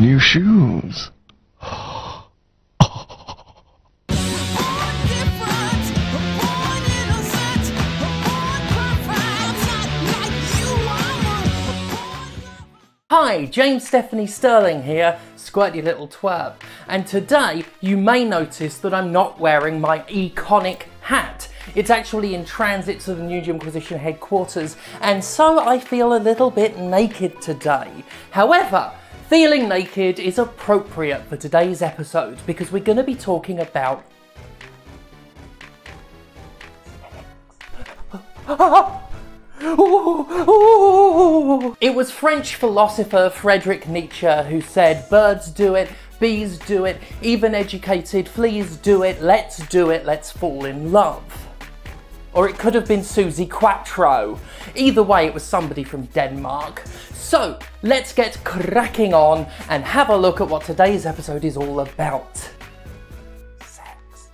New shoes. Hi, James Stephanie Sterling here, squirty little twerp, and today you may notice that I'm not wearing my iconic hat. It's actually in transit to the new Jimquisition headquarters, and so I feel a little bit naked today. However, feeling naked is appropriate for today's episode because we're going to be talking about It was French philosopher Friedrich Nietzsche who said, birds do it, bees do it, even educated fleas do it, let's fall in love. Or it could have been Susie Quattro. Either way, it was somebody from Denmark. So, let's get cracking on and have a look at what today's episode is all about. Sex.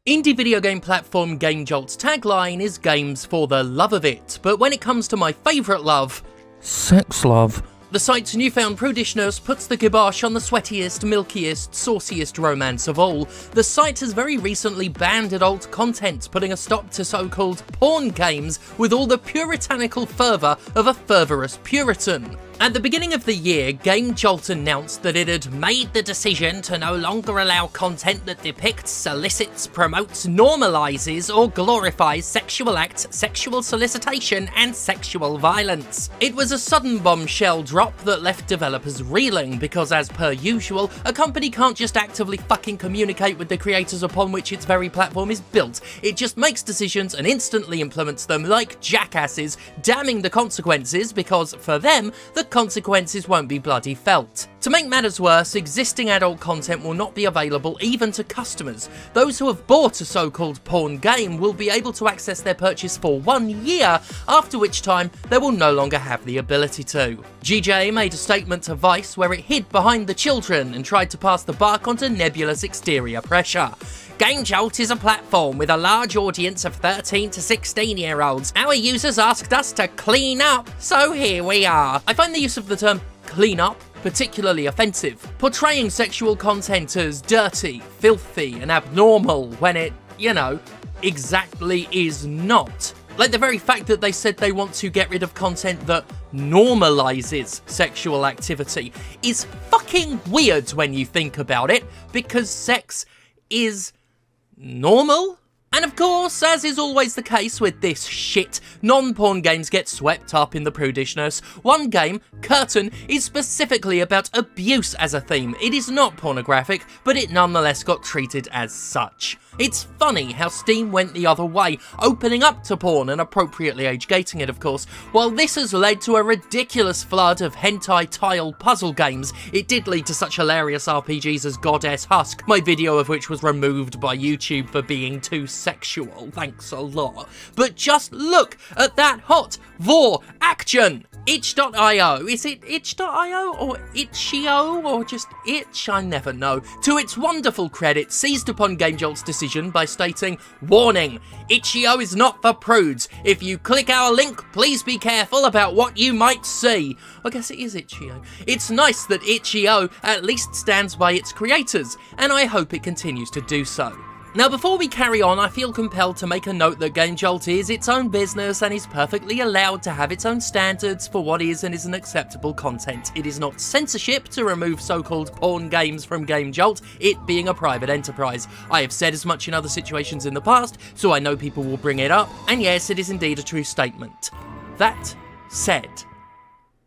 Indie video game platform Game Jolt's tagline is games for the love of it, but when it comes to my favourite love, sex love, the site's newfound prudishness puts the kibosh on the sweatiest, milkiest, sauciest romance of all. The site has very recently banned adult content, putting a stop to so-called porn games with all the puritanical fervour of a fervorous Puritan. At the beginning of the year, Game Jolt announced that it had made the decision to no longer allow content that depicts, solicits, promotes, normalises, or glorifies sexual acts, sexual solicitation, and sexual violence. It was a sudden bombshell drop that left developers reeling, because as per usual, a company can't just actively fucking communicate with the creators upon which its very platform is built. It just makes decisions and instantly implements them like jackasses, damning the consequences because, for them, the consequences won't be bloody felt. To make matters worse, existing adult content will not be available even to customers. Those who have bought a so-called porn game will be able to access their purchase for 1 year, after which time they will no longer have the ability to. GJ made a statement to Vice where it hid behind the children and tried to pass the buck onto nebulous exterior pressure. Game Jolt is a platform with a large audience of 13 to 16-year-olds. Our users asked us to clean up, so here we are. I find the use of the term clean up particularly offensive, portraying sexual content as dirty, filthy, and abnormal when it, you know, exactly is not. Like the very fact that they said they want to get rid of content that normalizes sexual activity is fucking weird when you think about it, because sex is normal? And of course, as is always the case with this shit, non-porn games get swept up in the prudishness. One game, Curtain, is specifically about abuse as a theme. It is not pornographic, but it nonetheless got treated as such. It's funny how Steam went the other way, opening up to porn and appropriately age-gating it, of course. While this has led to a ridiculous flood of hentai tile puzzle games, it did lead to such hilarious RPGs as Goddess Husk, my video of which was removed by YouTube for being too sexual, thanks a lot. But just look at that hot vor action! Itch.io, is it itch.io or itch.io or just itch? I never know. To its wonderful credit, seized upon Game Jolt's decision by stating, warning, itch.io is not for prudes. If you click our link, please be careful about what you might see. I guess it is itch.io. It's nice that itch.io at least stands by its creators, and I hope it continues to do so. Now before we carry on, I feel compelled to make a note that Game Jolt is its own business and is perfectly allowed to have its own standards for what is and isn't acceptable content. It is not censorship to remove so-called porn games from Game Jolt, it being a private enterprise. I have said as much in other situations in the past, so I know people will bring it up, and yes, it is indeed a true statement. That said,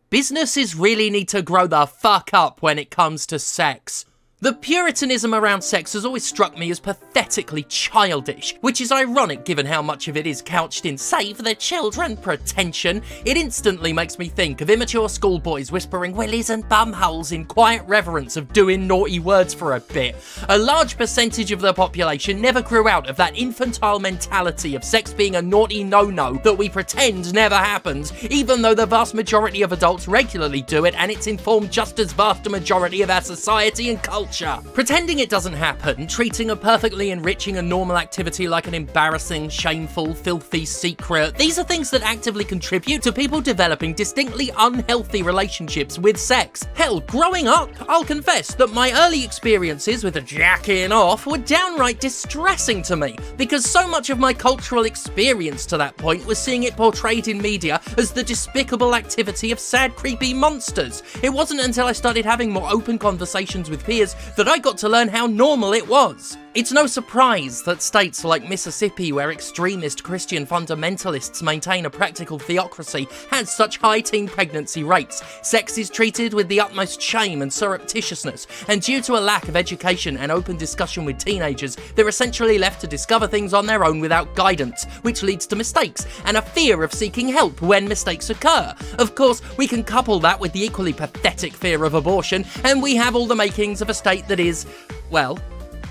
businesses really need to grow the fuck up when it comes to sex. The puritanism around sex has always struck me as pathetically childish, which is ironic given how much of it is couched in save the children pretension. It instantly makes me think of immature schoolboys whispering willies and bumholes in quiet reverence of doing naughty words for a bit. A large percentage of the population never grew out of that infantile mentality of sex being a naughty no-no that we pretend never happens, even though the vast majority of adults regularly do it, and it's informed just as vast a majority of our society and culture culture. Pretending it doesn't happen, treating a perfectly enriching and normal activity like an embarrassing, shameful, filthy secret, these are things that actively contribute to people developing distinctly unhealthy relationships with sex. Hell, growing up, I'll confess that my early experiences with jacking off were downright distressing to me, because so much of my cultural experience to that point was seeing it portrayed in media as the despicable activity of sad, creepy monsters. It wasn't until I started having more open conversations with peers that I got to learn how normal it was. It's no surprise that states like Mississippi, where extremist Christian fundamentalists maintain a practical theocracy, has such high teen pregnancy rates. Sex is treated with the utmost shame and surreptitiousness, and due to a lack of education and open discussion with teenagers, they're essentially left to discover things on their own without guidance, which leads to mistakes and a fear of seeking help when mistakes occur. Of course, we can couple that with the equally pathetic fear of abortion, and we have all the makings of a state that is, well,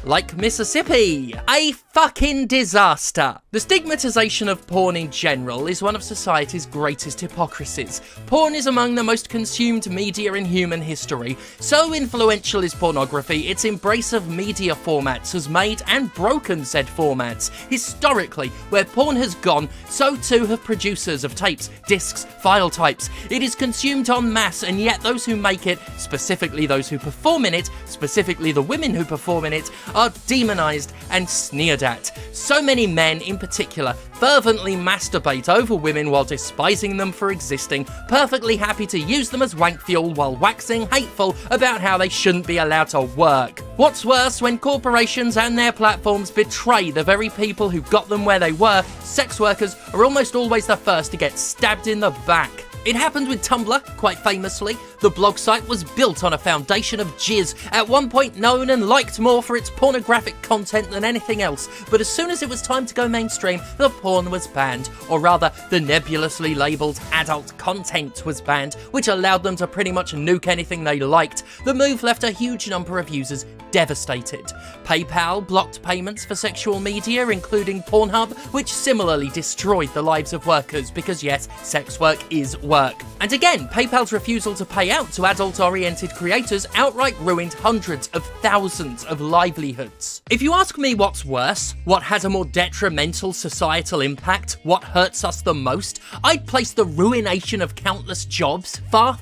like Mississippi. A fucking disaster. The stigmatization of porn in general is one of society's greatest hypocrisies. Porn is among the most consumed media in human history. So influential is pornography, its embrace of media formats has made and broken said formats. Historically, where porn has gone, so too have producers of tapes, discs, file types. It is consumed en masse, and yet those who make it, specifically those who perform in it, specifically the women who perform in it, are demonized and sneered at. So many men, in particular, fervently masturbate over women while despising them for existing, perfectly happy to use them as wank fuel while waxing hateful about how they shouldn't be allowed to work. What's worse, when corporations and their platforms betray the very people who got them where they were, sex workers are almost always the first to get stabbed in the back. It happened with Tumblr, quite famously. The blog site was built on a foundation of jizz, at one point known and liked more for its pornographic content than anything else, but as soon as it was time to go mainstream, the porn was banned, or rather, the nebulously labelled adult content was banned, which allowed them to pretty much nuke anything they liked. The move left a huge number of users devastated. PayPal blocked payments for sexual media, including Pornhub, which similarly destroyed the lives of workers, because yes, sex work is work. And again, PayPal's refusal to pay out to adult-oriented creators outright ruined hundreds of thousands of livelihoods. If you ask me what's worse, what has a more detrimental societal impact, what hurts us the most, I'd place the ruination of countless jobs far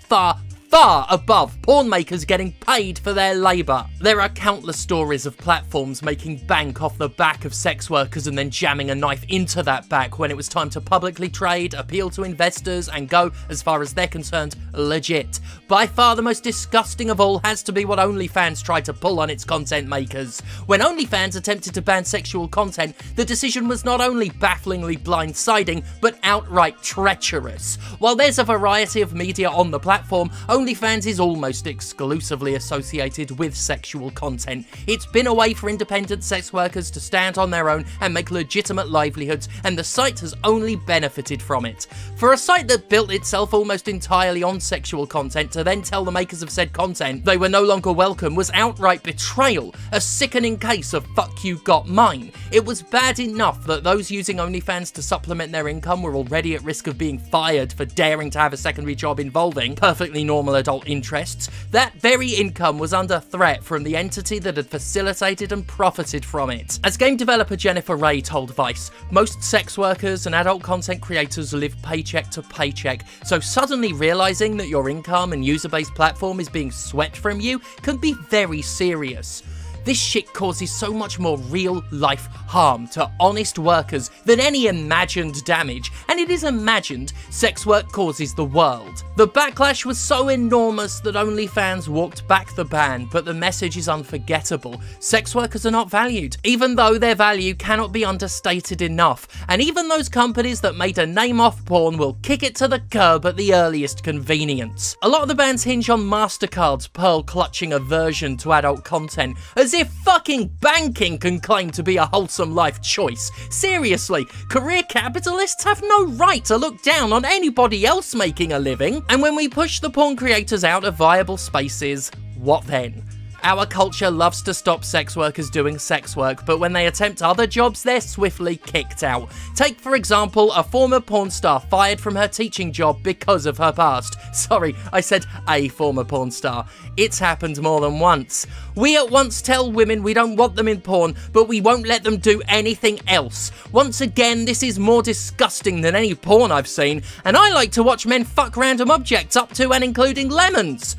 above porn makers getting paid for their labour. There are countless stories of platforms making bank off the back of sex workers and then jamming a knife into that back when it was time to publicly trade, appeal to investors, and go, as far as they're concerned, legit. By far the most disgusting of all has to be what OnlyFans tried to pull on its content makers. When OnlyFans attempted to ban sexual content, the decision was not only bafflingly blindsiding, but outright treacherous. While there's a variety of media on the platform, OnlyFans is almost exclusively associated with sexual content. It's been a way for independent sex workers to stand on their own and make legitimate livelihoods, and the site has only benefited from it. For a site that built itself almost entirely on sexual content to then tell the makers of said content they were no longer welcome was outright betrayal, a sickening case of fuck you got mine. It was bad enough that those using OnlyFans to supplement their income were already at risk of being fired for daring to have a secondary job involving perfectly normal adult interests. That very income was under threat from the entity that had facilitated and profited from it. As game developer Jennifer Ray told Vice, most sex workers and adult content creators live paycheck to paycheck, so suddenly realizing that your income and user-based platform is being swept from you can be very serious. This shit causes so much more real-life harm to honest workers than any imagined damage, and it is imagined sex work causes the world. The backlash was so enormous that OnlyFans walked back the ban, but the message is unforgettable. Sex workers are not valued, even though their value cannot be understated enough, and even those companies that made a name off porn will kick it to the curb at the earliest convenience. A lot of the bans hinge on MasterCard's pearl-clutching aversion to adult content, as if fucking banking can claim to be a wholesome life choice. Seriously, career capitalists have no right to look down on anybody else making a living. And when we push the porn creators out of viable spaces, what then? Our culture loves to stop sex workers doing sex work, but when they attempt other jobs, they're swiftly kicked out. Take, for example, a former porn star fired from her teaching job because of her past. Sorry, I said a former porn star. It's happened more than once. We at once tell women we don't want them in porn, but we won't let them do anything else. Once again, this is more disgusting than any porn I've seen, and I like to watch men fuck random objects up to and including lemons.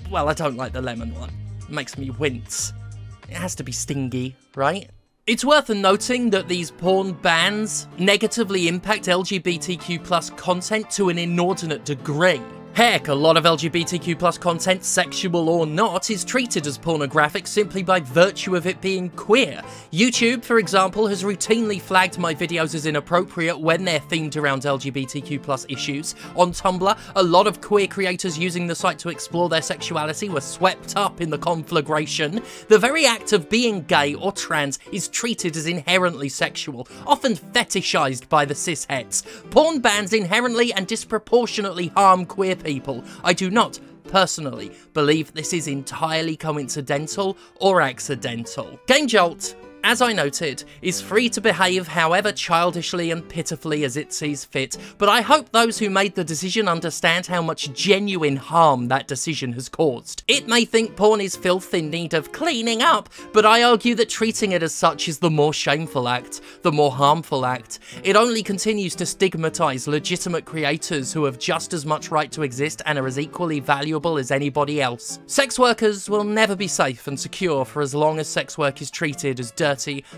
Well, I don't like the lemon one. It makes me wince. It has to be stingy, right? It's worth noting that these porn bans negatively impact LGBTQ+ content to an inordinate degree. Heck, a lot of LGBTQ+ content, sexual or not, is treated as pornographic simply by virtue of it being queer. YouTube, for example, has routinely flagged my videos as inappropriate when they're themed around LGBTQ+ issues. On Tumblr, a lot of queer creators using the site to explore their sexuality were swept up in the conflagration. The very act of being gay or trans is treated as inherently sexual, often fetishized by the cis-hets. Porn bans inherently and disproportionately harm queer people. I do not, personally, believe this is entirely coincidental or accidental. Game Jolt, as I noted, is free to behave however childishly and pitifully as it sees fit, but I hope those who made the decision understand how much genuine harm that decision has caused. It may think porn is filth in need of cleaning up, but I argue that treating it as such is the more shameful act, the more harmful act. It only continues to stigmatise legitimate creators who have just as much right to exist and are as equally valuable as anybody else. Sex workers will never be safe and secure for as long as sex work is treated as dirty,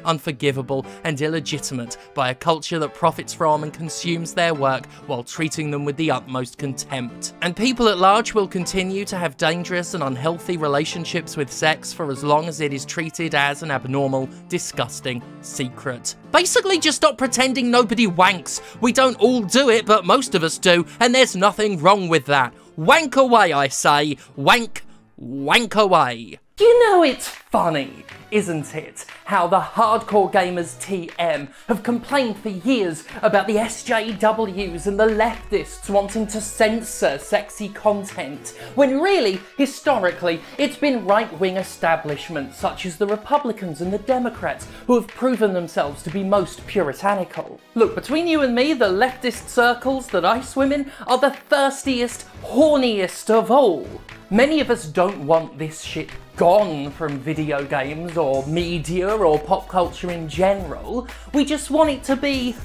unforgivable, and illegitimate by a culture that profits from and consumes their work while treating them with the utmost contempt. And people at large will continue to have dangerous and unhealthy relationships with sex for as long as it is treated as an abnormal, disgusting secret. Basically, just stop pretending nobody wanks. We don't all do it, but most of us do, and there's nothing wrong with that. Wank away, I say. Wank away. You know it's funny, isn't it, how the hardcore gamers TM have complained for years about the SJWs and the leftists wanting to censor sexy content, when really, historically, it's been right-wing establishments such as the Republicans and the Democrats who have proven themselves to be most puritanical. Look, between you and me, the leftist circles that I swim in are the thirstiest, horniest of all. Many of us don't want this shit gone from video games or media or pop culture in general. We just want it to be,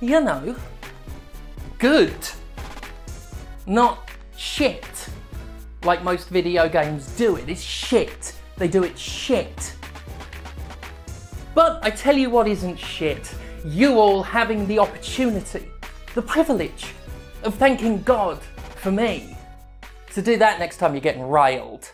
you know, good. Not shit. Like most video games do it. It's shit. They do it shit. But I tell you what isn't shit. You all having the opportunity, the privilege of thanking God for me. So do that next time you're getting railed.